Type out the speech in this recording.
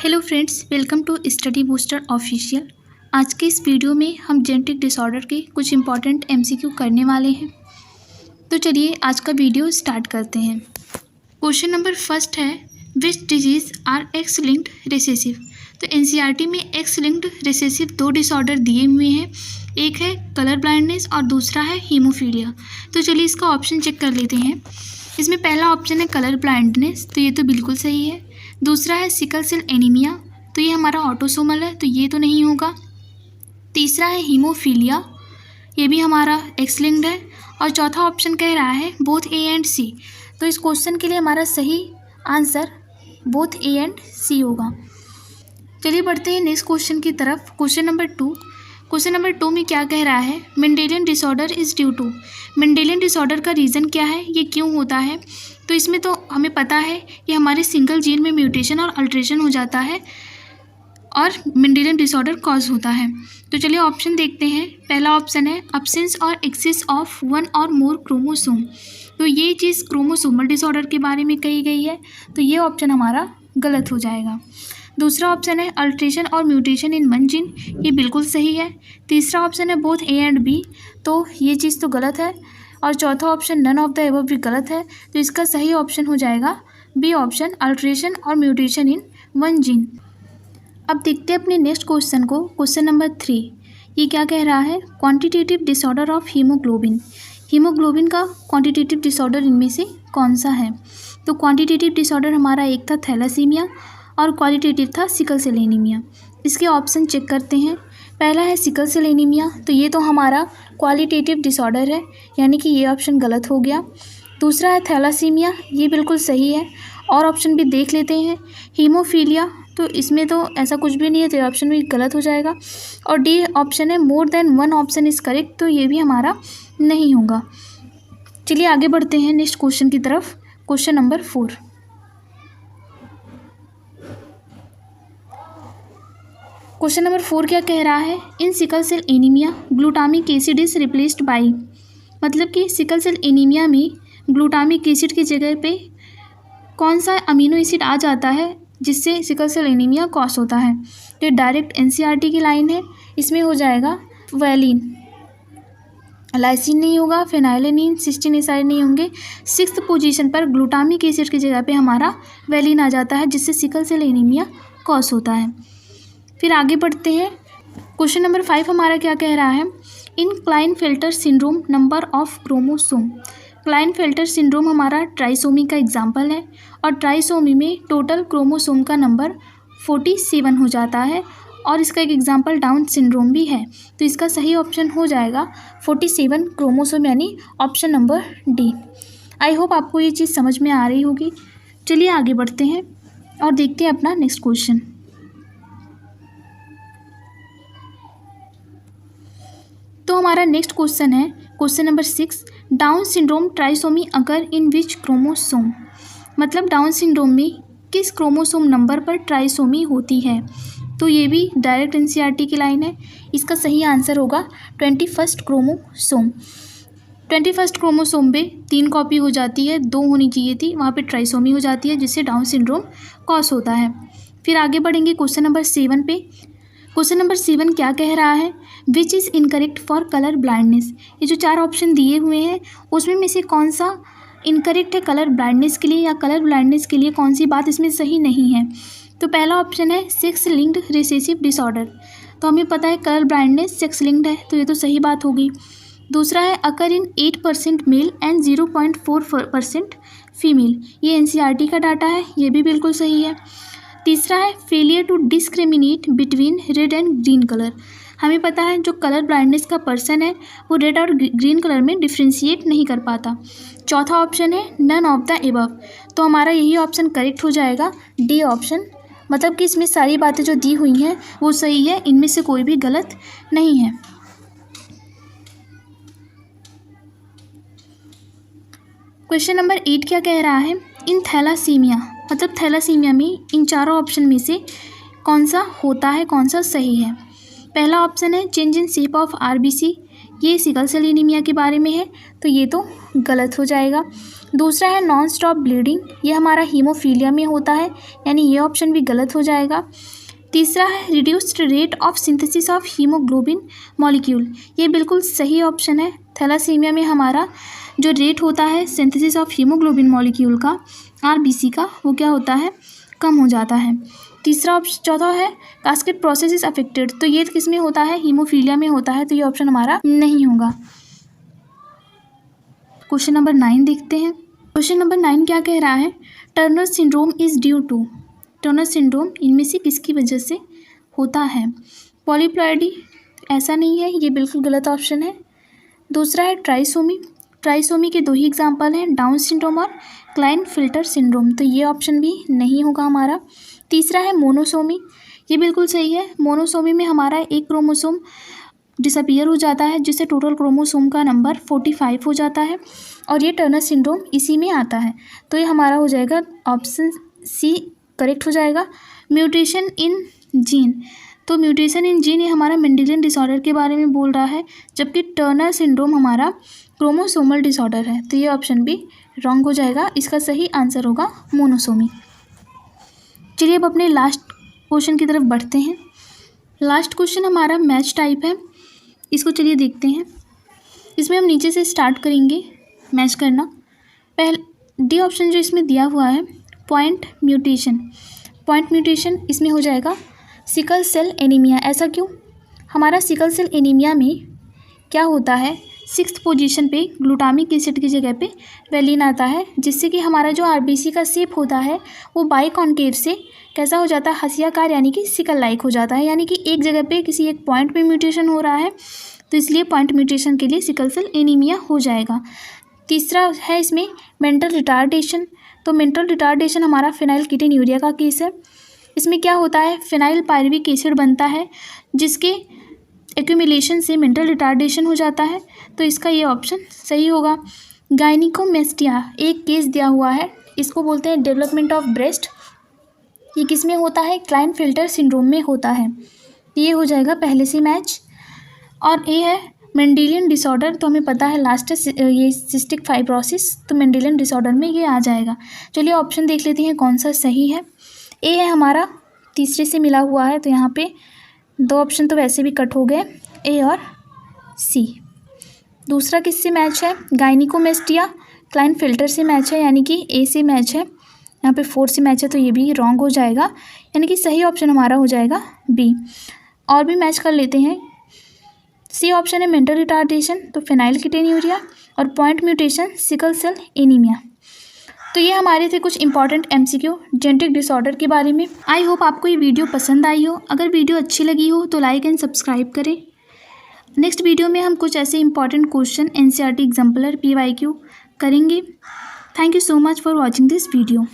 Hello friends, welcome to study booster official. आज के इस वीडियो में हम जेनेटिक डिसऑर्डर के कुछ इंपॉर्टेंट एमसीक्यू करने वाले हैं। तो चलिए आज का वीडियो स्टार्ट करते हैं। क्वेश्चन नंबर फर्स्ट है, which disease are X linked recessive. तो एनसीईआरटी में एक्स लिंक्ड रिसेसिव दो डिसऑर्डर दिए हुए हैं, एक है कलर ब्लाइंडनेस और दूसरा है हीमोफीलिया। तो चलिए इसका ऑप्शन चेक कर लेते हैं। इसमें पहला ऑप्शन है कलर ब्लाइंडनेस, तो ये तो बिल्कुल सही है। दूसरा है सिकल सेल एनीमिया, तो ये हमारा ऑटोसोमल है, तो ये तो नहीं होगा। तीसरा है हीमोफीलिया, ये भी हमारा एक्स लिंक्ड है। और चौथा ऑप्शन कह रहा है बोथ ए एंड सी। तो इस क्वेश्चन के लिए हमारा सही आंसर बोथ ए एंड सी होगा। चलिए बढ़ते हैं नेक्स्ट क्वेश्चन की तरफ। क्वेश्चन नंबर टू में क्या कह रहा है, Mendelian disorder is due to. Mendelian disorder का रीज़न क्या है, ये क्यों होता है। तो इसमें तो हमें पता है कि हमारे सिंगल जीन में म्यूटेशन और अल्ट्रेशन हो जाता है और मेंडेलियन डिसऑर्डर कॉज होता है। तो चलिए ऑप्शन देखते हैं। पहला ऑप्शन है अब्सेंस और एक्सिस ऑफ वन और मोर क्रोमोसोम। तो ये चीज़ क्रोमोसोमल डिसऑर्डर के बारे में कही गई है, तो ये ऑप्शन हमारा गलत हो जाएगा। दूसरा ऑप्शन है अल्ट्रेशन और म्यूटेशन इन वन जीन, ये बिल्कुल सही है। तीसरा ऑप्शन है बोथ ए एंड बी, तो ये चीज़ तो गलत है। और चौथा option none of the above भी गलत है, तो इसका सही ऑप्शन हो जाएगा बी ऑप्शन, अल्ट्रेशन और म्यूटेशन इन वन जीन। अब देखते हैं अपने नेक्स्ट क्वेश्चन को। क्वेश्चन नंबर 3, ये क्या कह रहा है, quantitative disorder of haemoglobin. Haemoglobin का क्वांटिटेटिव डिसऑर्डर इनमें से कौन सा है। तो क्वांटिटेटिव डिसऑर्डर हमारा एक था थैलासीमिया और क्वालिटेटिव था सिकल सेल एनीमिया। इसके ऑप्शन चेक करते हैं। पहला है सिकल सेल एनीमिया, तो ये तो हमारा क्वालिटेटिव डिसऑर्डर है, यानी कि ये ऑप्शन गलत हो गया। दूसरा है थैलासीमिया, ये बिल्कुल सही है। और ऑप्शन भी देख लेते हैं। हीमोफीलिया, तो इसमें तो ऐसा कुछ भी नहीं है, तो ये ऑप्शन भी गलत हो जाएगा। और डी ऑप्शन है more than one option is correct, तो ये भी हमारा नहीं होगा। चलिए आगे बढ़ते हैं नेक्स्ट क्वेश्चन की तरफ। क्वेश्चन नंबर 4, क्वेश्चन नंबर 4 क्या कह रहा है, in sickle cell anaemia glutamic acid is replaced by. मतलब कि सिकल सेल एनीमिया में ग्लूटामिक एसिड की जगह पे कौन सा अमीनो एसिड आ जाता है जिससे सिकल सेल एनीमिया कॉज होता है। तो डायरेक्ट एनसीईआरटी की लाइन है, इसमें हो जाएगा वैलिन। लाइसिन नहीं होगा, फेनाइलेनिन, सिस्टीन एसाइड नहीं होंगे। 6th पोजीशन पर ग्लूटामिक एसिड की जगह पे हमारा वैलिन आ जाता है, जिससे सिकल सेल एनीमिया कॉज होता है। फिर आगे बढ़ते हैं। क्वेश्चन नंबर 5 हमारा क्या कह रहा है, in Klinefelter syndrome number of chromosome. Klinefelter syndrome हमारा ट्राइसोमी का एग्जाम्पल है, और ट्राइसोमी में टोटल क्रोमोसोम का नंबर 47 हो जाता है, और इसका एक एग्जाम्पल डाउन सिंड्रोम भी है। तो इसका सही ऑप्शन हो जाएगा 47 क्रोमोसोम, यानी option number D. I hope आपको ये चीज़ समझ में आ रही होगी। चलिए आगे बढ़ते हैं और देखते हैं अपना नेक्स्ट क्वेश्चन। तो हमारा नेक्स्ट क्वेश्चन है question number 6, down syndrome trisomy अगर इन विच क्रोमोसोम। मतलब डाउन सिंड्रोम में किस क्रोमोसोम नंबर पर ट्राइसोमी होती है। तो ये भी डायरेक्ट एनसीईआरटी की लाइन है, इसका सही आंसर होगा 21st क्रोमोसोम। 21st क्रोमोसोम पे 3 कॉपी हो जाती है, 2 होनी चाहिए थी, वहाँ पे ट्राइसोमी हो जाती है, जिससे डाउन सिंड्रोम कॉज होता है। फिर आगे बढ़ेंगे क्वेश्चन नंबर 7 पे। क्वेश्चन नंबर 7 क्या कह रहा है, which is incorrect for colour blindness. ये जो 4 ऑप्शन दिए हुए हैं उसमें में से कौन सा इनकरेक्ट है कलर ब्लाइंडनेस के लिए, या कलर ब्लाइंडनेस के लिए कौन सी बात इसमें सही नहीं है। तो पहला ऑप्शन है सेक्स लिंक्ड रिसेसिव डिसऑर्डर। तो हमें पता है कलर ब्लाइंडनेस सेक्स लिंक्ड है, तो ये तो सही बात होगी। दूसरा है occur in 8% male and 0.4% female, ये एनसीईआरटी का डाटा है, ये भी बिल्कुल सही है। तीसरा है failure to discriminate between red and green colour. हमें पता है जो कलर ब्लाइंडनेस का पर्सन है वो रेड और ग्रीन कलर में डिफ्रेंशिएट नहीं कर पाता। चौथा ऑप्शन है नन ऑफ द एबव, तो हमारा यही ऑप्शन करेक्ट हो जाएगा डी ऑप्शन। मतलब कि इसमें सारी बातें जो दी हुई हैं वो सही है, इनमें से कोई भी गलत नहीं है। क्वेश्चन नंबर 8 क्या कह रहा है, इन थैलासीमिया। मतलब थैलासीमिया में इन चारों ऑप्शन में से कौन सा होता है, कौन सा सही है। पहला ऑप्शन है change in shape of RBC, ये सिकल सेल एनीमिया के बारे में है, तो ये तो गलत हो जाएगा। दूसरा है नॉन स्टॉप ब्लीडिंग, ये हमारा हीमोफीलिया में होता है, यानी ये ऑप्शन भी गलत हो जाएगा। तीसरा है reduced rate of synthesis of haemoglobin molecule, ये बिल्कुल सही ऑप्शन है। थैलासीमिया में हमारा जो रेट होता है सिंथेसिस ऑफ हीमोग्लोबिन मॉलिक्यूल का, आरबीसी का, वो क्या होता है, कम हो जाता है। चौथा है कास्केड प्रोसेस इज अफेक्टेड, तो ये किस में होता है, हीमोफीलिया में होता है, तो ये ऑप्शन हमारा नहीं होगा। क्वेश्चन नंबर 9 देखते हैं। क्वेश्चन नंबर 9 क्या कह रहा है, Turner syndrome is due to, Turner syndrome इनमें से किसकी वजह से होता है। पॉलीप्लॉइडी, ऐसा नहीं है, ये बिल्कुल गलत ऑप्शन है। दूसरा है ट्राइसोमी, ट्राइसोमी के 2 ही एग्जाम्पल हैं, डाउन सिंड्रोम और क्लाइनफिल्टर सिंड्रोम, तो ये ऑप्शन भी नहीं होगा हमारा। तीसरा है मोनोसोमी, ये बिल्कुल सही है। मोनोसोमी में हमारा एक क्रोमोसोम डिसअपीयर हो जाता है, जिससे टोटल क्रोमोसोम का नंबर 45 हो जाता है, और ये टर्नर सिंड्रोम इसी में आता है, तो ये हमारा हो जाएगा ऑप्शन सी करेक्ट हो जाएगा। म्यूटेशन इन जीन, तो म्यूटेशन इन जीन ये हमारा मेंडेलियन डिसऑर्डर के बारे में बोल रहा है, जबकि टर्नर सिंड्रोम हमारा क्रोमोसोमल डिसऑर्डर है, तो ये ऑप्शन भी रॉन्ग हो जाएगा। इसका सही आंसर होगा मोनोसोमी। चलिए अब अपने लास्ट क्वेश्चन की तरफ बढ़ते हैं। लास्ट क्वेश्चन हमारा मैच टाइप है, इसको चलिए देखते हैं। इसमें हम नीचे से स्टार्ट करेंगे मैच करना। पहले डी ऑप्शन जो इसमें दिया हुआ है पॉइंट म्यूटेशन, पॉइंट म्यूटेशन इसमें हो जाएगा सिकल सेल एनीमिया। ऐसा क्यों, हमारा सिकल सेल एनीमिया में क्या होता है, 6th पोजीशन पे ग्लूटामिक एसिड की जगह पे वेलिन आता है, जिससे कि हमारा जो आरबीसी का शेप होता है वो बाइकॉन्केव से कैसा हो जाता है, हसियाकार, यानी कि सिकल लाइक हो जाता है, यानी कि एक जगह पे किसी एक पॉइंट पे म्यूटेशन हो रहा है, तो इसलिए पॉइंट म्यूटेशन के लिए सिकल सेल एनीमिया हो जाएगा। तीसरा है इसमें मेंटल रिटार्डेशन, तो मेंटल रिटार्डेशन हमारा फिनाइलकीटोन्यूरिया का केस है। इसमें क्या होता है, फिनाइल पायरुविक एसिड बनता है, जिसके एक्यूमुलेशन से मेंटल रिटार्डेशन हो जाता है, तो इसका ये ऑप्शन सही होगा। गायनिकोमेस्टिया एक केस दिया हुआ है, इसको बोलते हैं डेवलपमेंट ऑफ ब्रेस्ट, ये किस में होता है, क्लाइनफिल्टर सिंड्रोम में होता है, ये हो जाएगा पहले से मैच। और ये है मेंडेलियन डिसऑर्डर, तो हमें पता है लास्ट है ये सिस्टिक फाइब्रोसिस, तो मेंडेलियन डिसऑर्डर में ये आ जाएगा। चलिए ऑप्शन देख लेते हैं कौन सा सही है। ए है हमारा तीसरे से मिला हुआ है, तो यहाँ पे 2 ऑप्शन तो वैसे भी कट हो गए, ए और सी। दूसरा किससे मैच है, गायनिकोमेस्टिया क्लाइनफिल्टर से मैच है, यानी कि ए से मैच है। यहाँ पे 4 से मैच है, तो ये भी रॉन्ग हो जाएगा, यानी कि सही ऑप्शन हमारा हो जाएगा बी। और भी मैच कर लेते हैं। सी ऑप्शन है मेंटल रिटार्डेशन, तो फिनाइलकीटोन्यूरिया, और point mutation sickle cell anaemia. तो ये हमारे थे कुछ इंपॉर्टेंट एमसीक्यू जेनेटिक डिसऑर्डर के बारे में। आई होप आपको ये वीडियो पसंद आई हो। अगर वीडियो अच्छी लगी हो तो लाइक एंड सब्सक्राइब करें। नेक्स्ट वीडियो में हम कुछ ऐसे important question NCERT exemplar PYQ करेंगे। Thank you so much for watching this video.